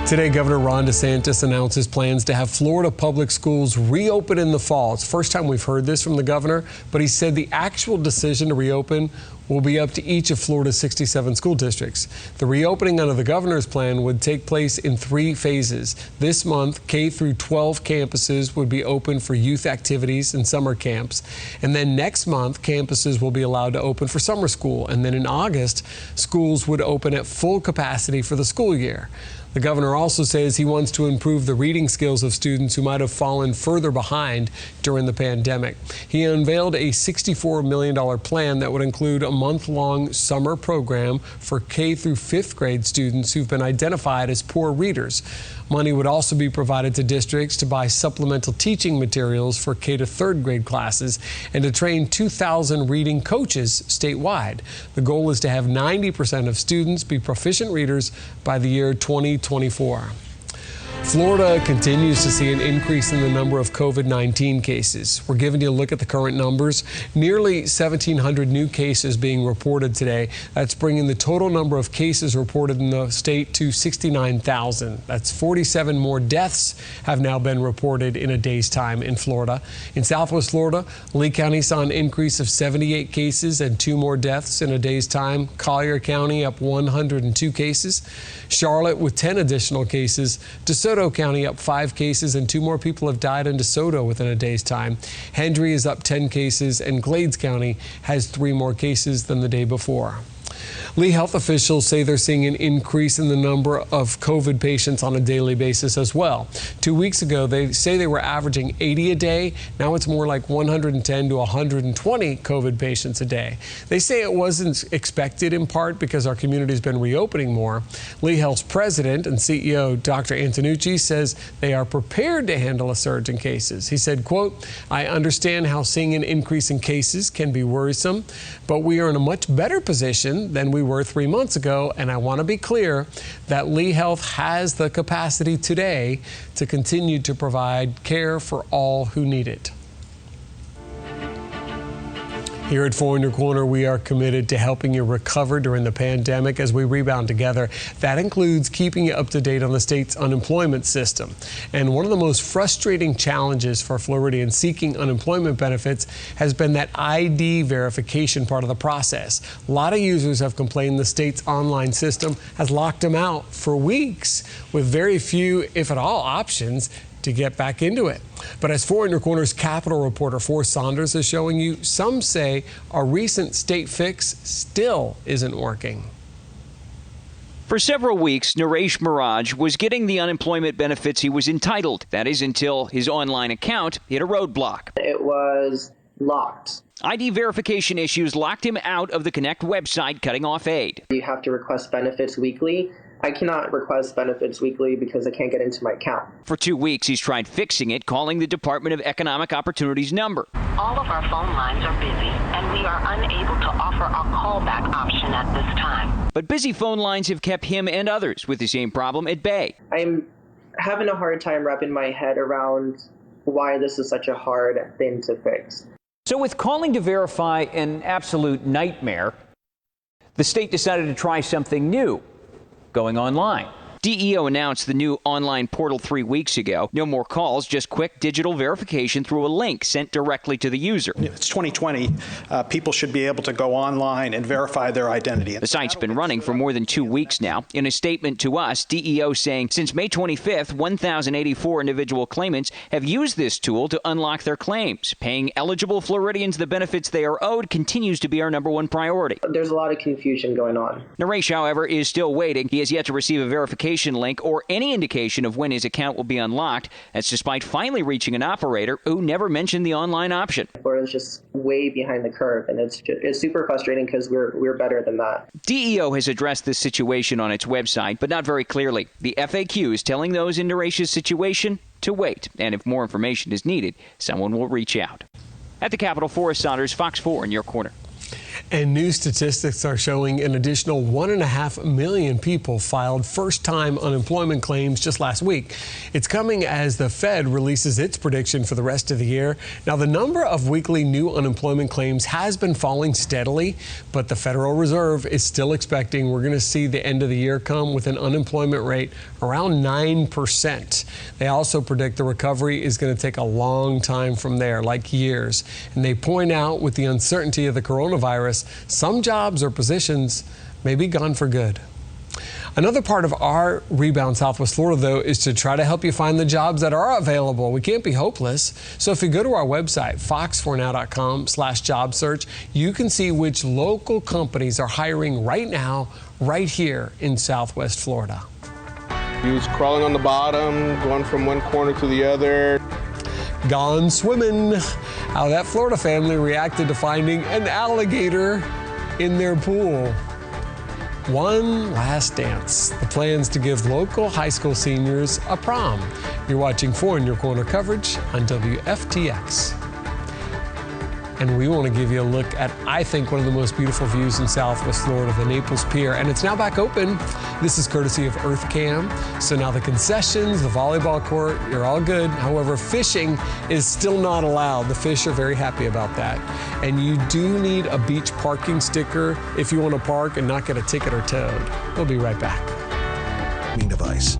Today, Governor Ron DeSantis announced his plans to have Florida public schools reopen in the fall. It's the first time we've heard this from the governor, but he said the actual decision to reopen will be up to each of Florida's 67 school districts. The reopening under the governor's plan would take place in 3 phases. This month, K through 12 campuses would be open for youth activities and summer camps. And then next month, campuses will be allowed to open for summer school. And then in August, schools would open at full capacity for the school year. The governor also says he wants to improve the reading skills of students who might have fallen further behind during the pandemic. He unveiled a $64 million plan that would include a month-long summer program for K through 5th grade students who've been identified as poor readers. Money would also be provided to districts to buy supplemental teaching materials for K to 3rd grade classes and to train 2,000 reading coaches statewide. The goal is to have 90% of students be proficient readers by the year 2024. Florida continues to see an increase in the number of COVID-19 cases. We're giving you a look at the current numbers. Nearly 1,700 new cases being reported today. That's bringing the total number of cases reported in the state to 69,000. That's 47 more deaths have now been reported in a day's time in Florida. In Southwest Florida, Lee County saw an increase of 78 cases and 2 more deaths in a day's time. Collier County up 102 cases. Charlotte with 10 additional cases. DeSoto County up 5 cases and 2 more people have died in DeSoto within a day's time. Hendry is up 10 cases and Glades County has 3 more cases than the day before. Lee health officials say they're seeing an increase in the number of COVID patients on a daily basis as well. 2 weeks ago, they say they were averaging 80 a day. Now it's more like 110 to 120 COVID patients a day. They say it wasn't expected in part because our community's been reopening more. Lee Health's president and CEO, Dr. Antonucci, says they are prepared to handle a surge in cases. He said, quote, "I understand how seeing an increase in cases can be worrisome, but we are in a much better position than we were 3 months ago, and I want to be clear that Lee Health has the capacity today to continue to provide care for all who need it." Here at 4 in Your Corner, we are committed to helping you recover during the pandemic as we rebound together. That includes keeping you up to date on the state's unemployment system. And one of the most frustrating challenges for Floridians seeking unemployment benefits has been that ID verification part of the process. A lot of users have complained the state's online system has locked them out for weeks with very few, if at all, options to get back into it. But as 4 in Your Corner's Capitol reporter Forrest Saunders is showing you, some say a recent state fix still isn't working. For several weeks, Naresh Miraj was getting the unemployment benefits he was entitled. That is until his online account hit a roadblock. It was locked. ID verification issues locked him out of the Connect website, cutting off aid. You have to request benefits weekly. I cannot request benefits weekly because I can't get into my account. For 2 weeks, he's tried fixing it, calling the Department of Economic Opportunity's number. All of our phone lines are busy, and we are unable to offer a callback option at this time. But busy phone lines have kept him and others with the same problem at bay. I'm having a hard time wrapping my head around why this is such a hard thing to fix. So with calling to verify an absolute nightmare, the state decided to try something new. Going online. DEO announced the new online portal 3 weeks ago. No more calls, just quick digital verification through a link sent directly to the user. It's 2020. People should be able to go online and verify their identity. The site's been running for more than 2 weeks now. In a statement to us, DEO saying since May 25th, 1,084 individual claimants have used this tool to unlock their claims. Paying eligible Floridians the benefits they are owed continues to be our #1 priority. There's a lot of confusion going on. Naresh, however, is still waiting. He has yet to receive a verification link or any indication of when his account will be unlocked. That's despite finally reaching an operator who never mentioned the online option. Florida's just way behind the curve, and it's super frustrating because we're better than that. DEO has addressed this situation on its website, but not very clearly. The FAQ is telling those in Naresh's situation to wait, and if more information is needed, someone will reach out. At the Capitol, Forrest Saunders, Fox 4 in Your Corner. And new statistics are showing an additional 1.5 million people filed first-time unemployment claims just last week. It's coming as the Fed releases its prediction for the rest of the year. Now, the number of weekly new unemployment claims has been falling steadily, but the Federal Reserve is still expecting we're going to see the end of the year come with an unemployment rate around 9%. They also predict the recovery is going to take a long time from there, like years. And they point out with the uncertainty of the coronavirus, some jobs or positions may be gone for good. Another part of our Rebound Southwest Florida, though, is to try to help you find the jobs that are available. We can't be hopeless. So if you go to our website, fox4now.com/job search, you can see which local companies are hiring right now, right here in Southwest Florida. He was crawling on the bottom, going from one corner to the other. Gone swimming. How that Florida family reacted to finding an alligator in their pool. One last dance. The plans to give local high school seniors a prom. You're watching 4 in Your Corner coverage on WFTX. And we want to give you a look at, I think, one of the most beautiful views in Southwest Florida, the Naples Pier. And it's now back open. This is courtesy of EarthCam. So now the concessions, the volleyball court, you're all good. However, fishing is still not allowed. The fish are very happy about that. And you do need a beach parking sticker if you want to park and not get a ticket or towed. We'll be right back. Device.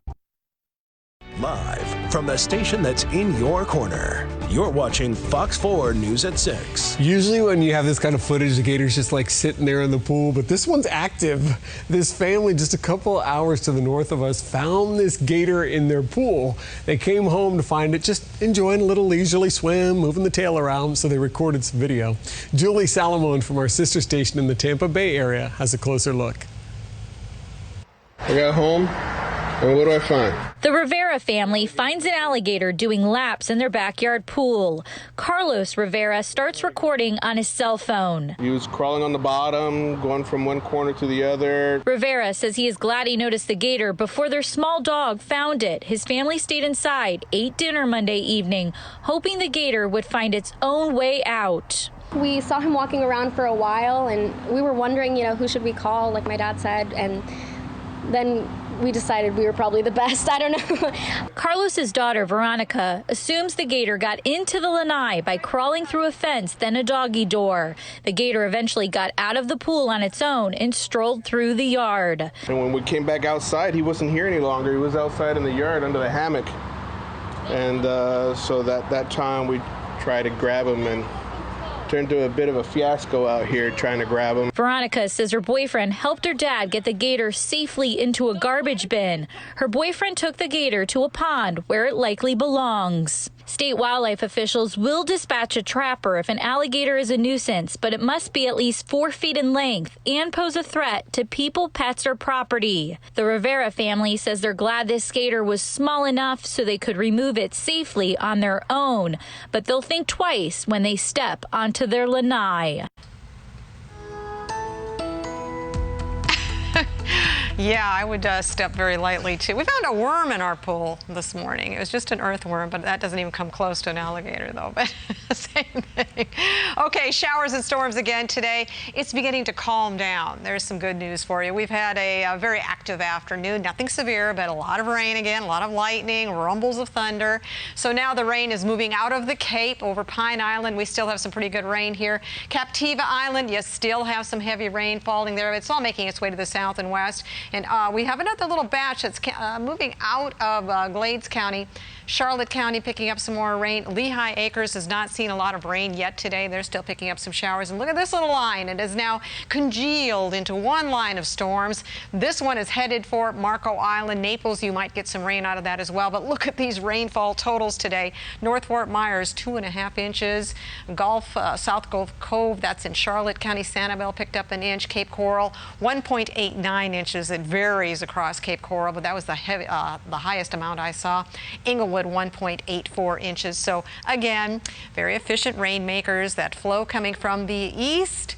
Live from the station that's in your corner. You're watching Fox 4 News at 6. Usually when you have this kind of footage, the gator's just like sitting there in the pool, but this one's active. This family just a couple hours to the north of us found this gator in their pool. They came home to find it just enjoying a little leisurely swim, moving the tail around, so they recorded some video. Julie Salomon from our sister station in the Tampa Bay area has a closer look. I got home, and what do I find? The Rivera family finds an alligator doing laps in their backyard pool. Carlos Rivera starts recording on his cell phone. He was crawling on the bottom, going from one corner to the other. Rivera says he is glad he noticed the gator before their small dog found it. His family stayed inside, ate dinner Monday evening, hoping the gator would find its own way out. We saw him walking around for a while, and we were wondering, who should we call, like my dad said, and then we decided we were probably the best. I don't know. Carlos's daughter, Veronica, assumes the gator got into the lanai by crawling through a fence, then a doggy door. The gator eventually got out of the pool on its own and strolled through the yard. And when we came back outside, he wasn't here any longer. He was outside in the yard under the hammock. And so that time we tried to grab him, and turned to a bit of a fiasco out here trying to grab him. Veronica says her boyfriend helped her dad get the gator safely into a garbage bin. Her boyfriend took the gator to a pond where it likely belongs. State wildlife officials will dispatch a trapper if an alligator is a nuisance, but it must be at least 4 feet in length and pose a threat to people, pets, or property. The Rivera family says they're glad this gator was small enough so they could remove it safely on their own, but they'll think twice when they step onto their lanai. Yeah, I would step very lightly, too. We found a worm in our pool this morning. It was just an earthworm, but that doesn't even come close to an alligator, though. But same thing. Okay, showers and storms again today. It's beginning to calm down. There's some good news for you. We've had a very active afternoon. Nothing severe, but a lot of rain again, a lot of lightning, rumbles of thunder. So now the rain is moving out of the Cape over Pine Island. We still have some pretty good rain here. Captiva Island, you still have some heavy rain falling there. It's all making its way to the south and west. And we have another little batch that's moving out of Glades County. Charlotte County picking up some more rain. Lehigh Acres has not seen a lot of rain yet today. They're still picking up some showers. And look at this little line. It is now congealed into one line of storms. This one is headed for Marco Island. Naples, you might get some rain out of that as well. But look at these rainfall totals today. North Fort Myers, 2.5 inches. South Gulf Cove, that's in Charlotte County. Sanibel picked up an inch. Cape Coral, 1.89 inches. It varies across Cape Coral, but that was the highest amount I saw. Inglewood, 1.84 inches. So again, very efficient rainmakers. That flow coming from the east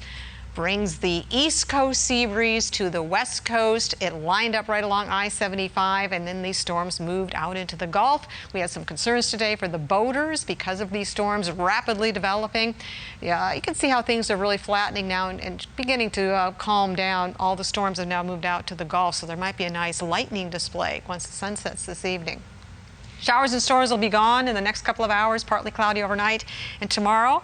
brings the East Coast sea breeze to the West Coast. It lined up right along I-75, and then these storms moved out into the Gulf. We had some concerns today for the boaters because of these storms rapidly developing. Yeah, you can see how things are really flattening now and beginning to calm down. All the storms have now moved out to the Gulf, so there might be a nice lightning display once the sun sets this evening. Showers and storms will be gone in the next couple of hours, partly cloudy overnight, and tomorrow,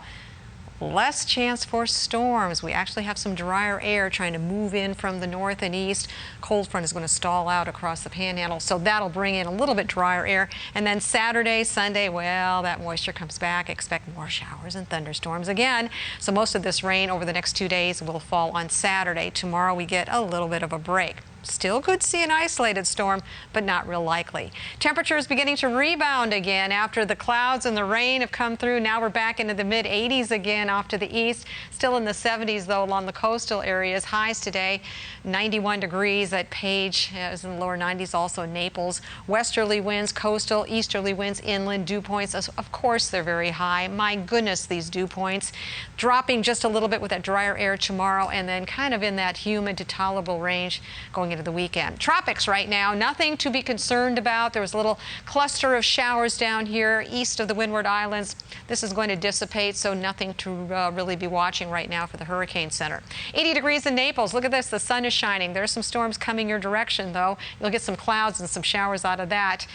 less chance for storms. We actually have some drier air trying to move in from the north and east. Cold front is going to stall out across the panhandle, so that'll bring in a little bit drier air. And then Saturday, Sunday, well, that moisture comes back. Expect more showers and thunderstorms again. So most of this rain over the next 2 days will fall on Saturday. Tomorrow we get a little bit of a break. Still could see an isolated storm, but not real likely. Temperatures beginning to rebound again after the clouds and the rain have come through. Now we're back into the mid-80s again off to the east. Still in the 70s, though, along the coastal areas. Highs today, 91 degrees at Page. It was in the lower 90s, also Naples. Westerly winds, coastal, easterly winds, inland. Dew points, of course, they're very high. My goodness, these dew points. Dropping just a little bit with that drier air tomorrow, and then kind of in that humid to tolerable range going into the weekend. Tropics right now, nothing to be concerned about. There was a little cluster of showers down here east of the Windward Islands. This is going to dissipate, so nothing to really be watching right now for the Hurricane Center. 80 degrees in Naples. Look at this. The sun is shining. There's some storms coming your direction, though. You'll get some clouds and some showers out of that.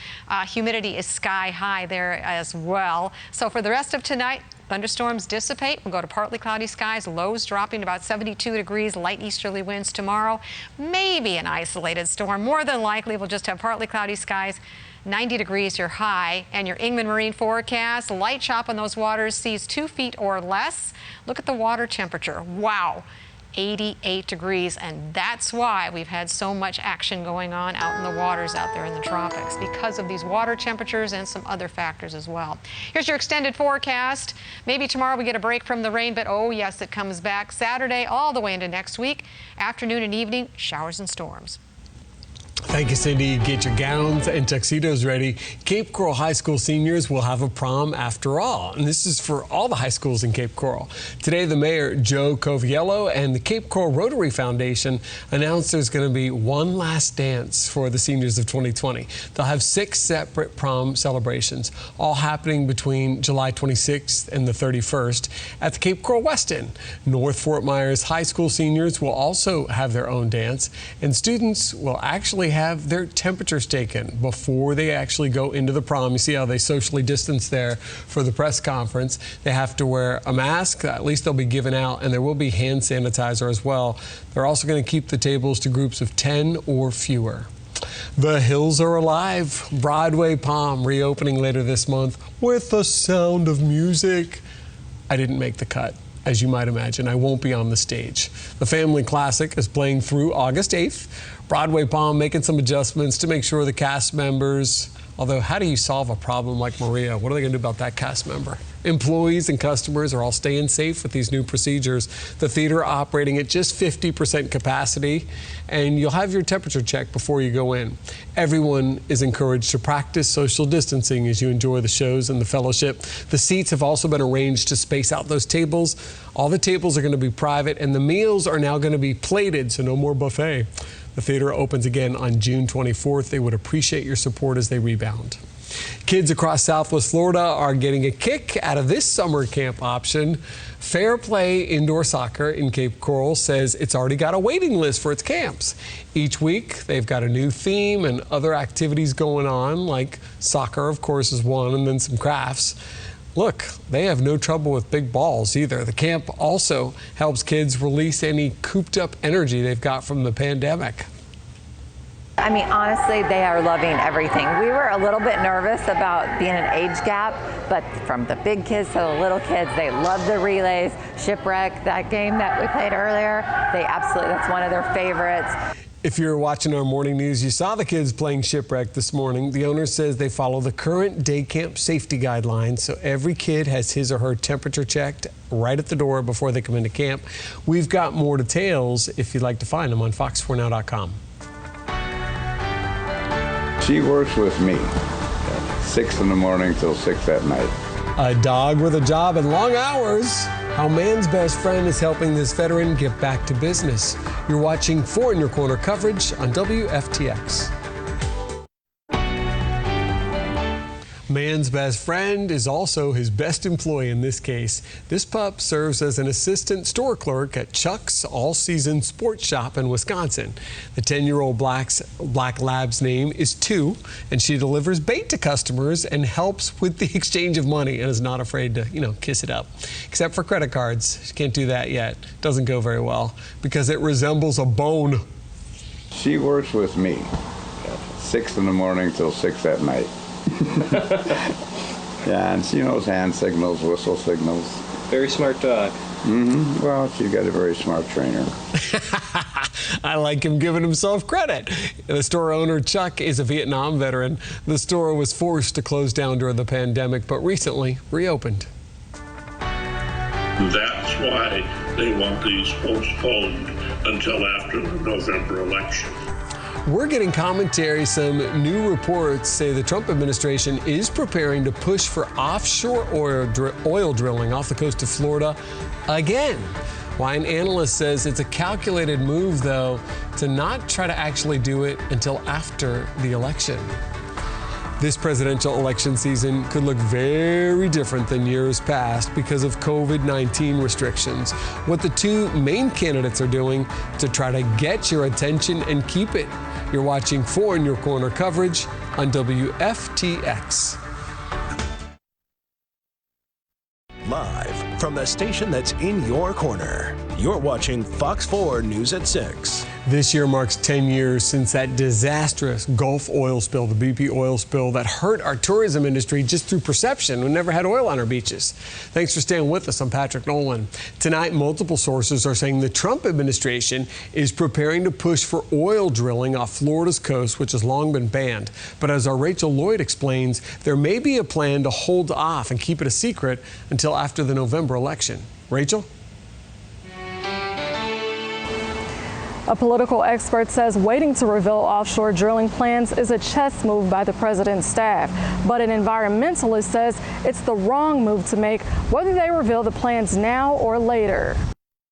Humidity is sky high there as well. So for the rest of tonight, thunderstorms dissipate. We'll go to partly cloudy skies, lows dropping about 72 degrees, light easterly winds tomorrow. Maybe an isolated storm. More than likely, we'll just have partly cloudy skies. 90 degrees your high, and your Ingman Marine forecast, light chop on those waters, seas 2 feet or less. Look at the water temperature. Wow. 88 degrees, and that's why we've had so much action going on out in the waters out there in the tropics, because of these water temperatures and some other factors as well. Here's your extended forecast. Maybe tomorrow we get a break from the rain, but oh yes, it comes back Saturday all the way into next week. Afternoon and evening, showers and storms. Thank you, Cindy. Get your gowns and tuxedos ready. Cape Coral High School seniors will have a prom after all, and this is for all the high schools in Cape Coral. Today, the mayor, Joe Coviello, and the Cape Coral Rotary Foundation announced there's going to be one last dance for the seniors of 2020. They'll have 6 separate prom celebrations, all happening between July 26th and the 31st at the Cape Coral West End. North Fort Myers High School seniors will also have their own dance, and students will actually have their temperatures taken before they actually go into the prom. You see how they socially distance there for the press conference. They have to wear a mask, at least they'll be given out, and there will be hand sanitizer as well. They're also going to keep the tables to groups of 10 or fewer. The Hills Are Alive Broadway prom reopening later this month with the sound of music. I didn't make the cut. As you might imagine, I won't be on the stage. The family classic is playing through August 8th. Broadway Palm making some adjustments to make sure the cast members, although how do you solve a problem like Maria? What are they going to do about that cast member? Employees and customers are all staying safe with these new procedures. The theater operating at just 50% capacity, and you'll have your temperature checked before you go in. Everyone is encouraged to practice social distancing as you enjoy the shows and the fellowship. The seats have also been arranged to space out those tables. All the tables are going to be private, and the meals are now going to be plated, so no more buffet. The theater opens again on June 24th. They would appreciate your support as they rebound. Kids across Southwest Florida are getting a kick out of this summer camp option. Fair Play Indoor Soccer in Cape Coral says it's already got a waiting list for its camps. Each week, they've got a new theme and other activities going on, like soccer, of course, is one, and then some crafts. Look, they have no trouble with big balls either. The camp also helps kids release any cooped up energy they've got from the pandemic. I mean, honestly, they are loving everything. We were a little bit nervous about being an age gap, but from the big kids to the little kids, they love the relays. Shipwreck, that game that we played earlier, that's one of their favorites. If you're watching our morning news, you saw the kids playing Shipwreck this morning. The owner says they follow the current day camp safety guidelines, so every kid has his or her temperature checked right at the door before they come into camp. We've got more details if you'd like to find them on fox4now.com. She works with me, 6 in the morning till 6 at night. A dog with a job and long hours. How man's best friend is helping this veteran get back to business. You're watching 4 in Your Corner coverage on WFTX. Man's best friend is also his best employee in this case. This pup serves as an assistant store clerk at Chuck's all-season sports shop in Wisconsin. The 10-year-old black lab's name is 2, and she delivers bait to customers and helps with the exchange of money and is not afraid to, kiss it up. Except for credit cards. She can't do that yet. Doesn't go very well because it resembles a bone. She works with me, 6 in the morning till 6 at night. Yeah, and she knows hand signals, whistle signals. Very smart dog. Well, she's got a very smart trainer. I like him giving himself credit. The store owner, Chuck, is a Vietnam veteran. The store was forced to close down during the pandemic, but recently reopened. That's why they want these postponed until after the November election. We're getting commentary. Some new reports say the Trump administration is preparing to push for offshore oil drilling off the coast of Florida again. Why an analyst says it's a calculated move, though, to not try to actually do it until after the election. This presidential election season could look very different than years past because of COVID-19 restrictions. What the two main candidates are doing to try to get your attention and keep it. You're watching 4 in Your Corner coverage on WFTX. Live from the station that's in your corner, you're watching Fox 4 News at 6. This year marks 10 years since that disastrous Gulf oil spill, the BP oil spill that hurt our tourism industry just through perception. We never had oil on our beaches. Thanks for staying with us. I'm Patrick Nolan. Tonight, multiple sources are saying the Trump administration is preparing to push for oil drilling off Florida's coast, which has long been banned. But as our Rachel LOYD explains, there may be a plan to hold off and keep it a secret until after the November election. Rachel? A political expert says waiting to reveal offshore drilling plans is a chess move by the president's staff. But an environmentalist says it's the wrong move to make, whether they reveal the plans now or later.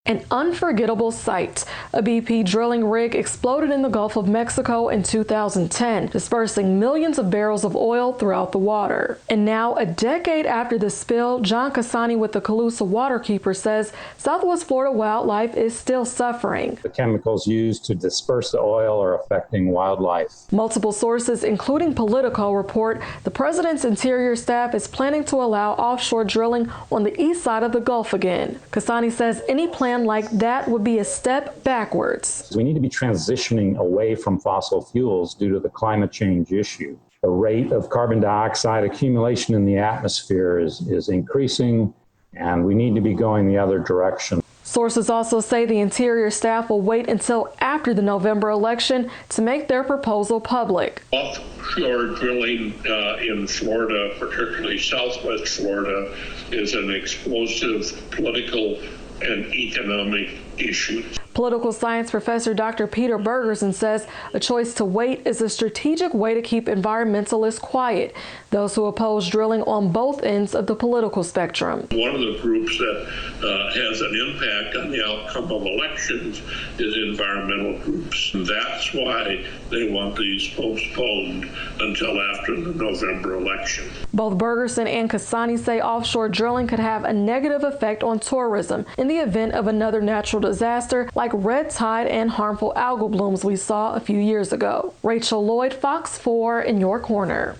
An unforgettable sight. A BP drilling rig exploded in the Gulf of Mexico in 2010, dispersing millions of barrels of oil throughout the water. And now, a decade after the spill, John Cassani with the Calusa Waterkeeper says Southwest Florida wildlife is still suffering. The chemicals used to disperse the oil are affecting wildlife. Multiple sources, including Politico, report the president's interior staff is planning to allow offshore drilling on the east side of the Gulf again. Cassani says any plan like that would be a step backwards. We need to be transitioning away from fossil fuels due to the climate change issue. The rate of carbon dioxide accumulation in the atmosphere is increasing, and we need to be going the other direction. Sources also say the interior staff will wait until after the November election to make their proposal public. Offshore drilling in Florida, particularly Southwest Florida, is an explosive political and economic issues. Political science professor Dr. Peter Bergerson says a choice to wait is a strategic way to keep environmentalists quiet, those who oppose drilling on both ends of the political spectrum. One of the groups that has an impact on the outcome of elections is environmental groups. And that's why they want these postponed until after the November election. Both Bergerson and Cassani say offshore drilling could have a negative effect on tourism in the event of another natural disaster like red tide and harmful algal blooms we saw a few years ago. Rachel LOYD, Fox 4 in your corner.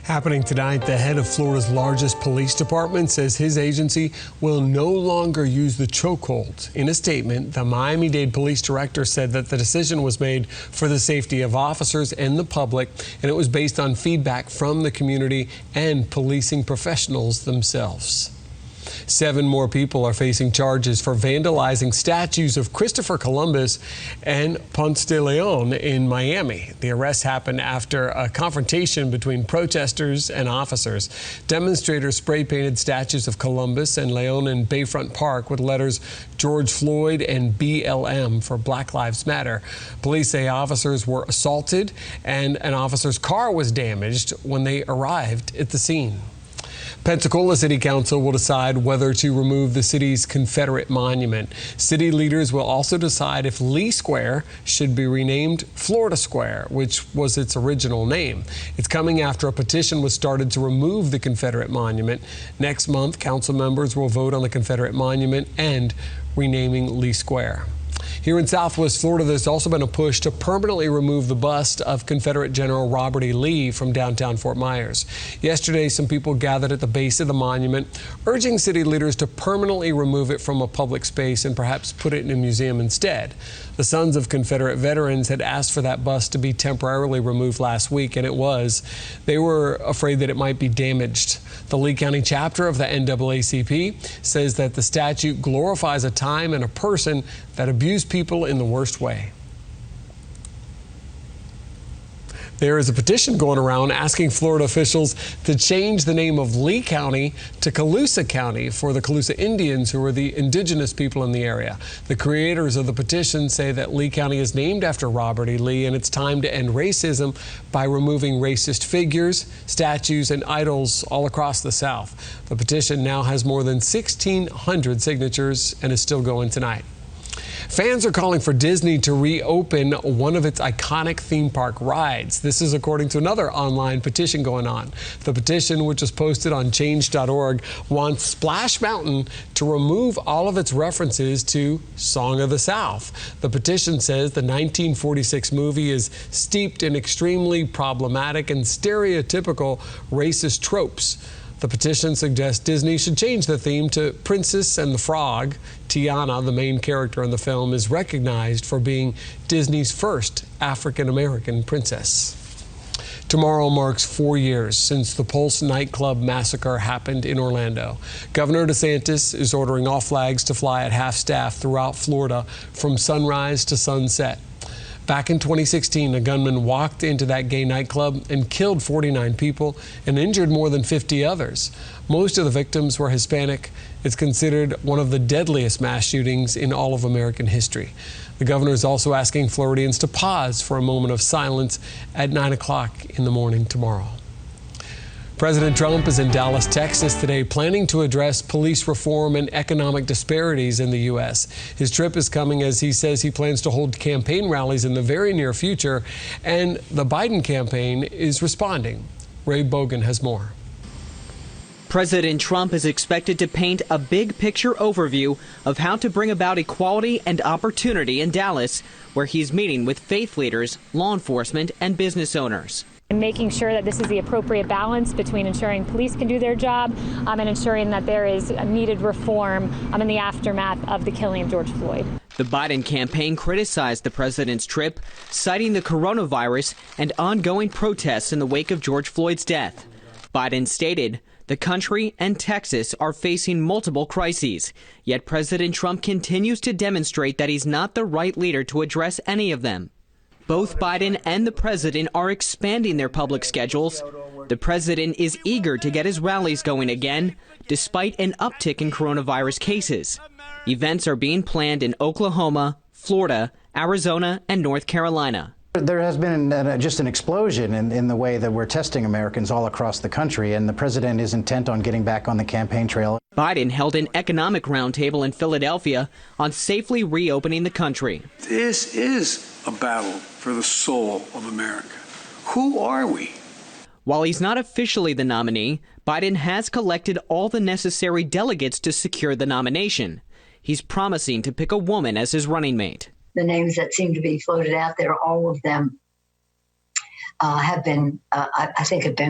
Happening tonight, the head of Florida's largest police department says his agency will no longer use the chokehold. In a statement, the Miami-Dade police director said that the decision was made for the safety of officers and the public, and it was based on feedback from the community and policing professionals themselves. 7 more people are facing charges for vandalizing statues of Christopher Columbus and Ponce de Leon in Miami. The arrest happened after a confrontation between protesters and officers. Demonstrators spray-painted statues of Columbus and Leon in Bayfront Park with letters George Floyd and BLM for Black Lives Matter. Police say officers were assaulted and an officer's car was damaged when they arrived at the scene. Pensacola City Council will decide whether to remove the city's Confederate monument. City leaders will also decide if Lee Square should be renamed Florida Square, which was its original name. It's coming after a petition was started to remove the Confederate monument. Next month, council members will vote on the Confederate monument and renaming Lee Square. Here in Southwest Florida, there's also been a push to permanently remove the bust of Confederate General Robert E. Lee from downtown Fort Myers. Yesterday, some people gathered at the base of the monument, urging city leaders to permanently remove it from a public space and perhaps put it in a museum instead. The Sons of Confederate Veterans had asked for that bust to be temporarily removed last week, and it was. They were afraid that it might be damaged. The Lee County chapter of the NAACP says that the statute glorifies a time and a person that abused people in the worst way. There is a petition going around asking Florida officials to change the name of Lee County to Colusa County for the Colusa Indians, who are the indigenous people in the area. The creators of the petition say that Lee County is named after Robert E. Lee, and it's time to end racism by removing racist figures, statues, and idols all across the South. The petition now has more than 1,600 signatures and is still going tonight. Fans are calling for Disney to reopen one of its iconic theme park rides. This is according to another online petition going on. The petition, which was posted on change.org, wants Splash Mountain to remove all of its references to Song of the South. The petition says the 1946 movie is steeped in extremely problematic and stereotypical racist tropes. The petition suggests Disney should change the theme to Princess and the Frog. Tiana, the main character in the film, is recognized for being Disney's first African-American princess. Tomorrow marks 4 years since the Pulse nightclub massacre happened in Orlando. Governor DeSantis is ordering all flags to fly at half-staff throughout Florida from sunrise to sunset. Back in 2016, a gunman walked into that gay nightclub and killed 49 people and injured more than 50 others. Most of the victims were Hispanic. It's considered one of the deadliest mass shootings in all of American history. The governor is also asking Floridians to pause for a moment of silence at 9 o'clock in the morning tomorrow. President Trump is in Dallas, Texas today, planning to address police reform and economic disparities in the U.S. His trip is coming as he says he plans to hold campaign rallies in the very near future, and the Biden campaign is responding. Ray Bogan has more. President Trump is expected to paint a big picture overview of how to bring about equality and opportunity in Dallas, where he's meeting with faith leaders, law enforcement, and business owners. And making sure that this is the appropriate balance between ensuring police can do their job and ensuring that there is needed reform in the aftermath of the killing of George Floyd. The Biden campaign criticized the president's trip, citing the coronavirus and ongoing protests in the wake of George Floyd's death. Biden stated, "The country and Texas are facing multiple crises, yet President Trump continues to demonstrate that he's not the right leader to address any of them." Both Biden and the president are expanding their public schedules. The president is eager to get his rallies going again, despite an uptick in coronavirus cases. Events are being planned in Oklahoma, Florida, Arizona, and North Carolina. There has been just an explosion in the way that we're testing Americans all across the country, and the president is intent on getting back on the campaign trail. Biden held an economic roundtable in Philadelphia on safely reopening the country. This is a battle for the soul of America. Who are we? While he's not officially the nominee, Biden has collected all the necessary delegates to secure the nomination. He's promising to pick a woman as his running mate. The names that seem to be floated out there, all of them have been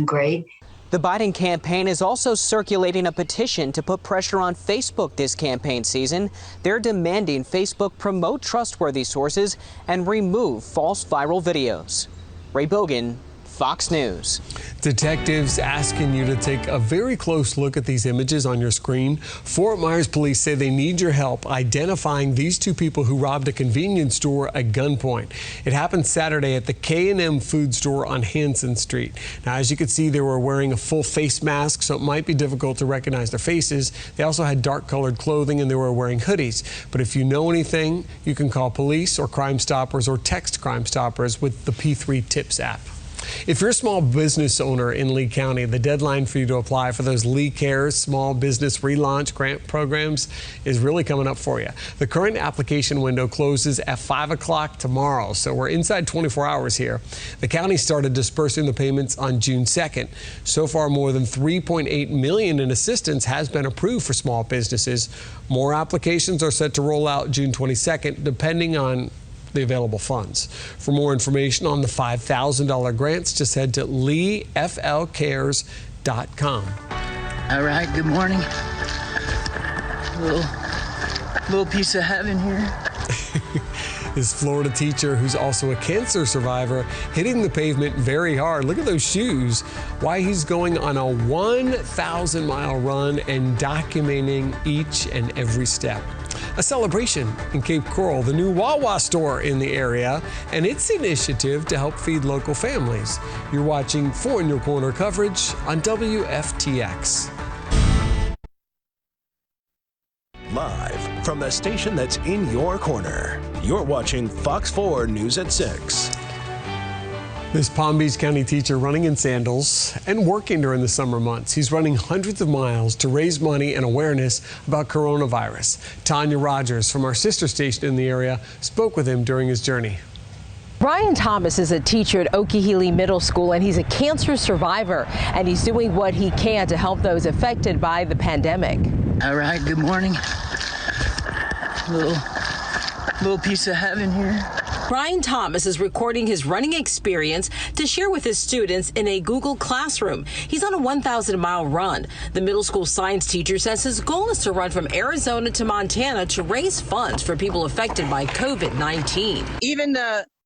great. The Biden campaign is also circulating a petition to put pressure on Facebook this campaign season. They're demanding Facebook promote trustworthy sources and remove false viral videos. Ray Bogan, Fox News. Detectives asking you to take a very close look at these images on your screen. Fort Myers police say they need your help identifying these two people who robbed a convenience store at gunpoint. It happened Saturday at the K&M food store on Hanson Street. Now, as you can see, they were wearing a full face mask, so it might be difficult to recognize their faces. They also had dark colored clothing and they were wearing hoodies. But if you know anything, you can call police or Crime Stoppers or text Crime Stoppers with the P3 Tips app. If you're a small business owner in Lee County, the deadline for you to apply for those Lee Cares Small Business Relaunch Grant programs is really coming up for you. The current application window closes at 5 o'clock tomorrow, so we're inside 24 hours here. The county started dispersing the payments on June 2nd. So far, more than $3.8 million in assistance has been approved for small businesses. More applications are set to roll out June 22nd, depending on the available funds. For more information on the $5,000 grants, just head to leeflcares.com. All right, good morning. Little piece of heaven here. This Florida teacher, who's also a cancer survivor, hitting the pavement very hard. Look at those shoes. Why he's going on a 1,000-mile run and documenting each and every step. A celebration in Cape Coral, the new WAWA store in the area, and its initiative to help feed local families. You're watching 4 in Your Corner coverage on WFTX. Live from the station that's in your corner, you're watching Fox 4 News at 6. This Palm Beach County teacher running in sandals and working during the summer months. He's running hundreds of miles to raise money and awareness about coronavirus. Tanya Rogers from our sister station in the area spoke with him during his journey. Brian Thomas is a teacher at Okeechobee Middle School, and he's a cancer survivor, and he's doing what he can to help those affected by the pandemic. All right, good morning. Little piece of heaven here. Brian Thomas is recording his running experience to share with his students in a Google Classroom. He's on a 1,000-mile run. The middle school science teacher says his goal is to run from Arizona to Montana to raise funds for people affected by COVID-19. Even the